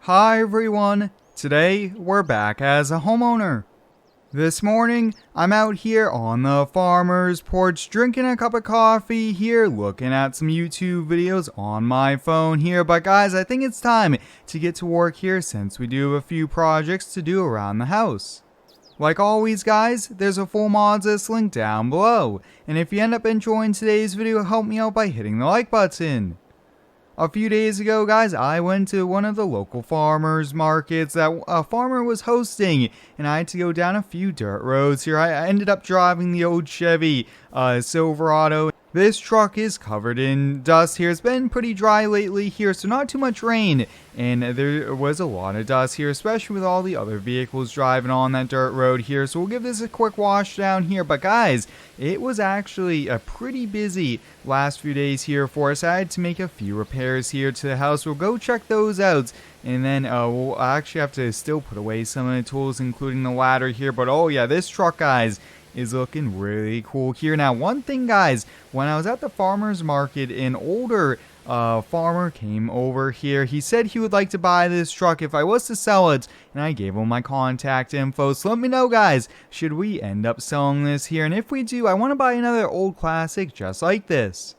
Hi everyone, today we're back as a homeowner. This morning, I'm out here on the farmer's porch drinking a cup of coffee here, looking at some YouTube videos on my phone here. But guys, I think it's time to get to work here since we do have a few projects to do around the house. Like always guys, there's a full mods list link down below. And if you end up enjoying today's video, help me out by hitting the like button. A few days ago, guys, I went to one of the local farmers markets that a farmer was hosting, and I had to go down a few dirt roads here. I ended up driving the old Chevy Silverado. This truck is covered in dust here. It's been pretty dry lately here, so not too much rain. And there was a lot of dust here, especially with all the other vehicles driving on that dirt road here. So we'll give this a quick wash down here. But guys, it was actually a pretty busy last few days here for us. I had to make a few repairs here to the house. We'll go check those out. And then we'll actually have to still put away some of the tools, including the ladder here. But oh yeah, this truck, guys, is looking really cool here. Now, one thing, guys, when I was at the farmer's market, an older farmer came over here. He said he would like to buy this truck if I was to sell it, and I gave him my contact info. So let me know, guys, should we end up selling this here? And if we do, I want to buy another old classic just like this.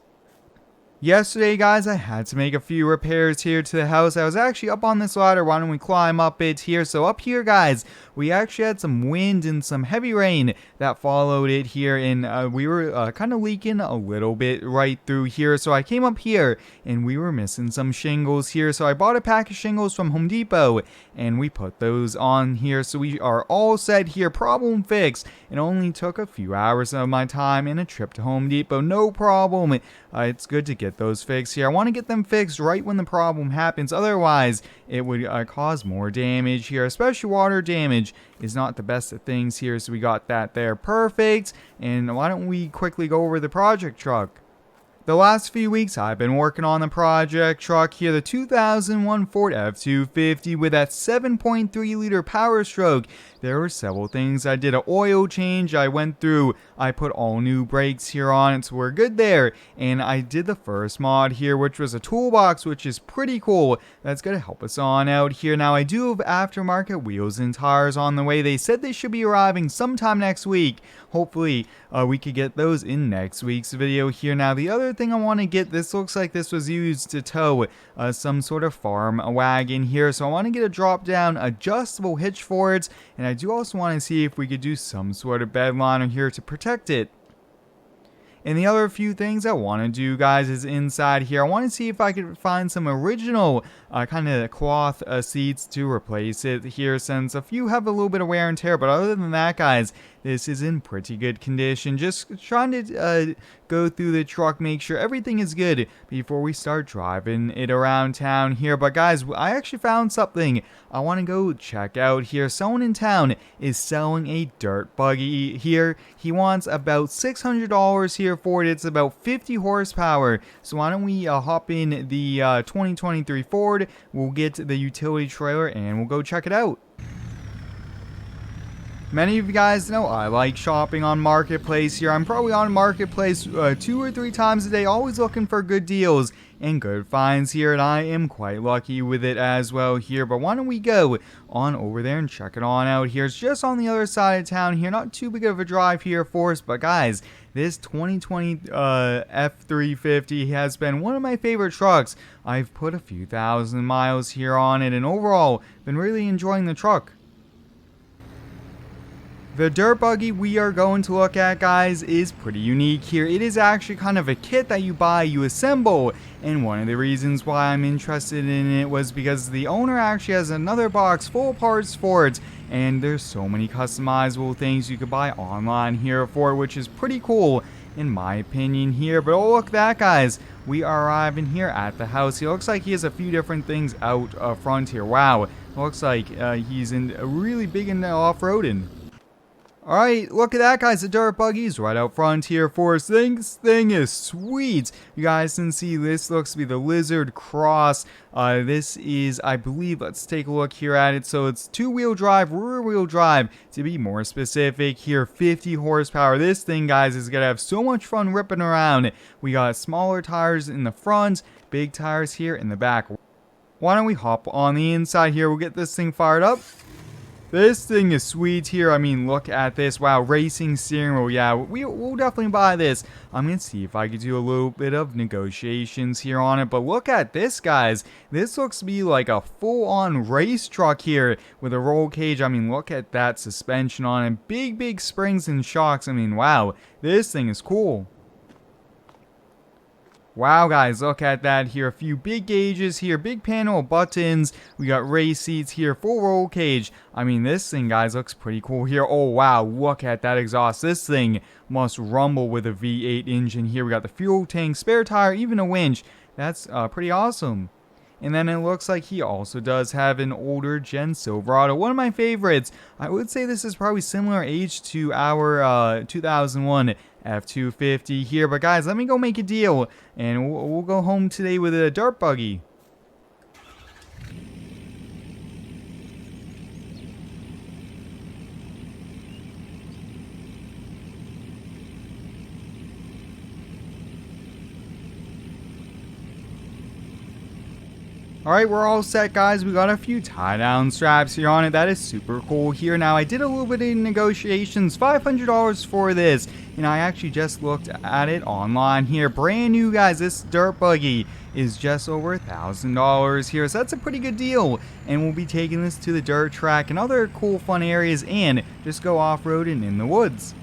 Yesterday, guys, I had to make a few repairs here to the house. I was actually up on this ladder. Why don't we climb up it here? So up here, guys, we actually had some wind and some heavy rain that followed it here. And we were kind of leaking a little bit right through here. So I came up here and we were missing some shingles here. So I bought a pack of shingles from Home Depot and we put those on here. So we are all set here. Problem fixed. It only took a few hours of my time and a trip to Home Depot. No problem. It's good to get those fixed here. I want to get them fixed right when the problem happens. Otherwise, it would cause more damage here. Especially water damage is not the best of things here. So we got that there perfect. And why don't we quickly go over the project truck? The last few weeks, I've been working on the project truck here, the 2001 Ford F250 with that 7.3 liter power stroke. There were several things. I did an oil change. I went through, I put all new brakes here on it, so we're good there. And I did the first mod here, which was a toolbox, which is pretty cool. That's going to help us on out here. Now, I do have aftermarket wheels and tires on the way. They said they should be arriving sometime next week. Hopefully, we could get those in next week's video here. Now, the other thing I want to get, this looks like this was used to tow some sort of farm wagon here. So I want to get a drop-down adjustable hitch for it. And I do also want to see if we could do some sort of bed liner here to protect it. And the other few things I want to do, guys, is inside here. I want to see if I could find some original kind of cloth seats to replace it here, since a few have a little bit of wear and tear. But other than that, guys, this is in pretty good condition. Just trying to go through the truck, make sure everything is good before we start driving it around town here. But guys, I actually found something I want to go check out here. Someone in town is selling a dirt buggy here. He wants about $600 here for it. It's about 50 horsepower. So why don't we hop in the 2023 Ford. We'll get the utility trailer and we'll go check it out. Many of you guys know I like shopping on Marketplace here. I'm probably on Marketplace 2 or 3 times a day, always looking for good deals and good finds here, and I am quite lucky with it as well here. But why don't we go on over there and check it on out here? It's just on the other side of town here, not too big of a drive here for us. But guys, this 2020 F350 has been one of my favorite trucks. I've put a few thousand miles here on it, and overall been really enjoying the truck. The dirt buggy we are going to look at, guys, is pretty unique here. It is actually kind of a kit that you buy, you assemble, and one of the reasons why I'm interested in it was because the owner actually has another box full of parts for it, and there's so many customizable things you could buy online here for it, which is pretty cool in my opinion here. But oh, look at that, guys. We are arriving here at the house. It looks like he has a few different things out front here. Wow, looks like he's really big into off-roading. Alright, look at that, guys. The dirt buggy's right out front here for us. This thing is sweet. You guys can see this looks to be the Lizard Cross. This is, I believe, let's take a look here at it. So it's 2-wheel drive, rear-wheel drive, to be more specific here, 50 horsepower. This thing, guys, is going to have so much fun ripping around. We got smaller tires in the front, big tires here in the back. Why don't we hop on the inside here? We'll get this thing fired up. This thing is sweet here. I mean, look at this. Wow, racing steering wheel. Yeah, we'll definitely buy this. I'm going to see if I could do a little bit of negotiations here on it. But look at this, guys. This looks to be like a full-on race truck here with a roll cage. I mean, look at that suspension on it. Big, big springs and shocks. I mean, wow, this thing is cool. Wow, guys, look at that here. A few big gauges here, big panel of buttons. We got race seats here, full roll cage. I mean, this thing, guys, looks pretty cool here. Oh, wow, look at that exhaust. This thing must rumble with a V8 engine here. We got the fuel tank, spare tire, even a winch. That's pretty awesome. And then it looks like he also does have an older gen Silverado, one of my favorites. I would say this is probably similar age to our 2001 F250 here. But guys, let me go make a deal, and we'll go home today with a dirt buggy. Alright, we're all set, guys. We got a few tie-down straps here on it. That is super cool here. Now, I did a little bit of negotiations. $500 for this. And I actually just looked at it online here. Brand new, guys. This dirt buggy is just over $1,000 here. So that's a pretty good deal. And we'll be taking this to the dirt track and other cool, fun areas. And just go off-roading in the woods.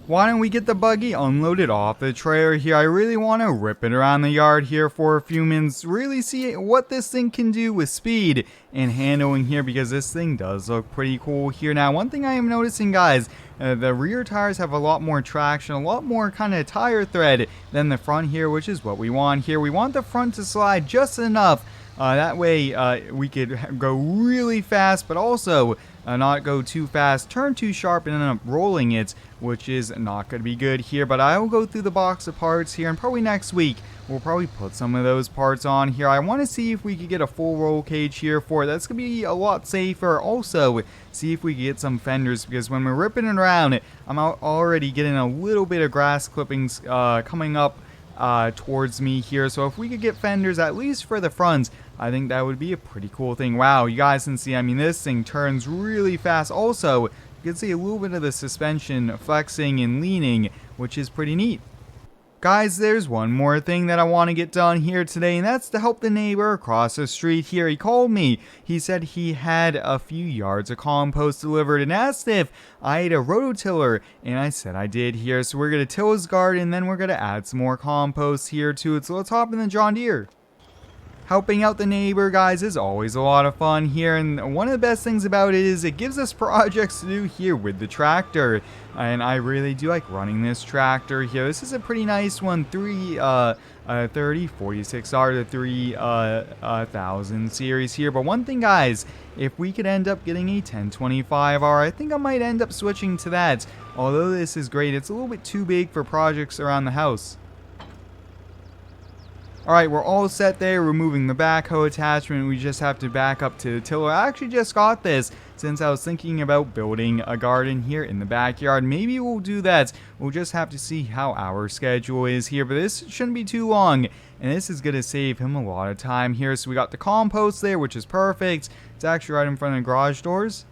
Why don't we get the buggy unloaded off the trailer here? I really want to rip it around the yard here for a few minutes. Really see what this thing can do with speed and handling here, because this thing does look pretty cool here. Now, one thing I am noticing, guys, the rear tires have a lot more traction, a lot more kind of tire tread than the front here, which is what we want here. We want the front to slide just enough. That way we could go really fast, but also not go too fast, turn too sharp, and end up rolling it, which is not going to be good here. But I will go through the box of parts here, and probably next week we'll probably put some of those parts on here. I want to see if we could get a full roll cage here for it. That's going to be a lot safer. Also, see if we can get some fenders, because when we're ripping it around, I'm already getting a little bit of grass clippings coming up towards me here. So if we could get fenders, at least for the fronts, I think that would be a pretty cool thing. Wow, you guys can see, I mean, this thing turns really fast. Also, you can see a little bit of the suspension flexing and leaning, which is pretty neat. Guys, there's one more thing that I want to get done here today, and that's to help the neighbor across the street here. He called me. He said he had a few yards of compost delivered and asked if I had a rototiller, and I said I did here. So we're going to till his garden, and then we're going to add some more compost here to it. So let's hop in the John Deere. Helping out the neighbor, guys, is always a lot of fun here, and one of the best things about it is it gives us projects to do here with the tractor, and I really do like running this tractor here. This is a pretty nice one, 3046R to 3000 series here. But one thing, guys, if we could end up getting a 1025R, I think I might end up switching to that. Although this is great, it's a little bit too big for projects around the house. Alright, we're all set there, removing the backhoe attachment. We just have to back up to the tiller. I actually just got this since I was thinking about building a garden here in the backyard. Maybe we'll do that. We'll just have to see how our schedule is here, but this shouldn't be too long, and this is going to save him a lot of time here. So we got the compost there, which is perfect. It's actually right in front of the garage doors.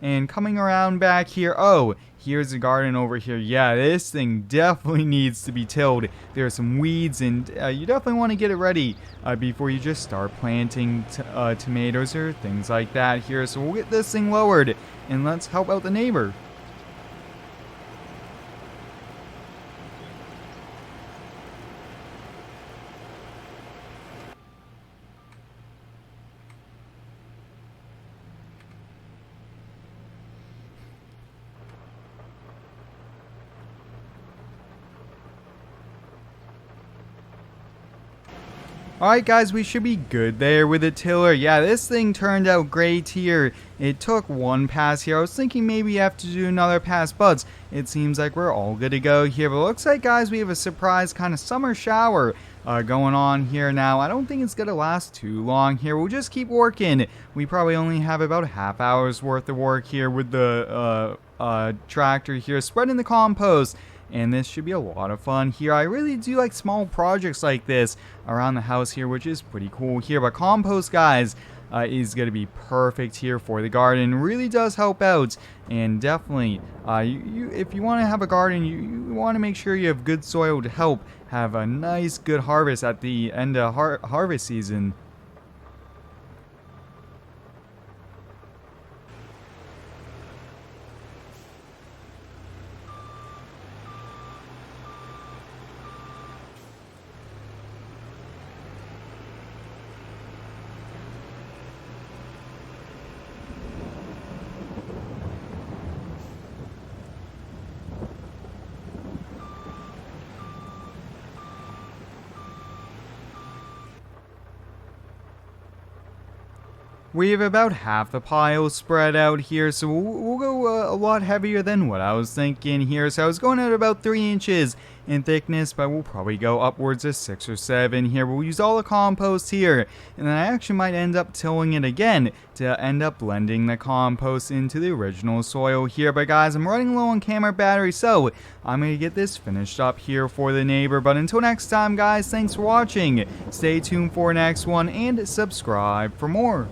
And coming around back here, oh, here's the garden over here. Yeah, this thing definitely needs to be tilled. There are some weeds, and you definitely want to get it ready before you just start planting tomatoes or things like that here. So we'll get this thing lowered, and let's help out the neighbor. Alright guys, we should be good there with the tiller. Yeah, this thing turned out great here. It took one pass here. I was thinking maybe you have to do another pass, but it seems like we're all good to go here. But it looks like, guys, we have a surprise kind of summer shower going on here now. I don't think it's going to last too long here. We'll just keep working. We probably only have about a half hour's worth of work here with the tractor here, spreading the compost and this should be a lot of fun here. I really do like small projects like this around the house here, which is pretty cool here. But compost, guys, is going to be perfect here for the garden. Really does help out, and definitely if you want to have a garden, you want to make sure you have good soil to help have a nice good harvest at the end of harvest season. We have about half the pile spread out here, so we'll go a lot heavier than what I was thinking here. So I was going at about 3 inches in thickness, but we'll probably go upwards of 6 or 7 here. We'll use all the compost here, and then I actually might end up tilling it again to end up blending the compost into the original soil here. But guys, I'm running low on camera battery, so I'm going to get this finished up here for the neighbor. But until next time, guys, thanks for watching. Stay tuned for next one, and subscribe for more.